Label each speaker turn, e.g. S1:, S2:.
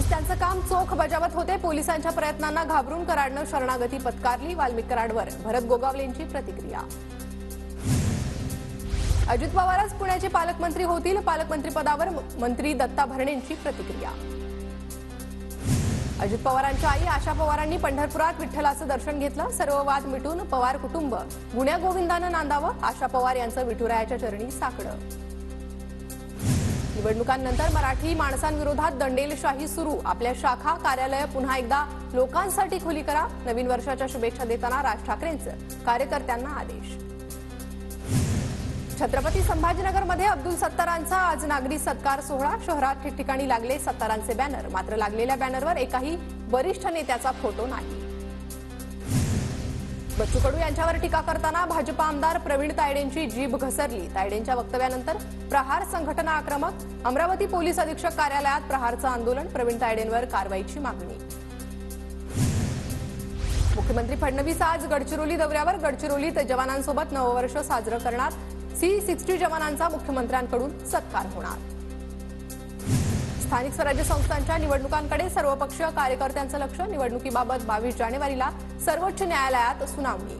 S1: Police त्यांचं काम चोख बजावत होते. पोलिसांच्या प्रयत्नांना घाबरून कराडनं शरणागती पत्कारली. वाल्मिक कराडवर भरत गोगावलेंची प्रतिक्रिया. अजित पवारच पुण्याचे पालकमंत्री होतील. पालकमंत्रीपदावर मंत्री दत्ता भरणेंची प्रतिक्रिया. अजित पवारांच्या आई आशा पवारांनी पंढरपुरात विठ्ठलाचं दर्शन घेतलं. सर्व वाद मिटून पवार कुटुंब गुण्या गोविंदानं नांदावं. आशा पवार यांचं विठुरायाच्या चरणी साकडं. निवडणुकांनंतर मराठी माणसांविरोधात दंडेलशाही सुरू. आपल्या शाखा कार्यालय पुन्हा एकदा लोकांसाठी खुली करा. नवीन वर्षाच्या शुभेच्छा देताना राज ठाकरेंचं कार्यकर्त्यांना आदेश. छत्रपती संभाजीनगरमध्ये अब्दुल सत्तारांचा आज नागरी सत्कार सोहळा. शहरात ठिकठिकाणी लागले सत्तारांचे बॅनर. मात्र लागलेल्या बॅनरवर एकाही वरिष्ठ नेत्याचा फोटो नाही. बच्चू कडू यांच्यावर टीका करताना भाजप आमदार प्रवीण तायडेंची जीभ घसरली. तायडेंच्या वक्तव्यानंतर प्रहार संघटना आक्रमक. अमरावती पोलीस अधीक्षक कार्यालयात प्रहारचं आंदोलन. प्रवीण तायडेंवर कारवाईची मागणी. मुख्यमंत्री फडणवीस आज गडचिरोली दौऱ्यावर. गडचिरोलीत जवानांसोबत नववर्ष साजरं करणार. C-60 जवानांचा मुख्यमंत्र्यांकडून सत्कार होणार. स्थानिक स्वराज्य संस्थांच्या निवडणुकांकडे सर्वपक्षीय कार्यकर्त्यांचं लक्ष. निवडणुकीबाबत 22 जानेवारीला सर्वोच्च न्यायालयात सुनावणी.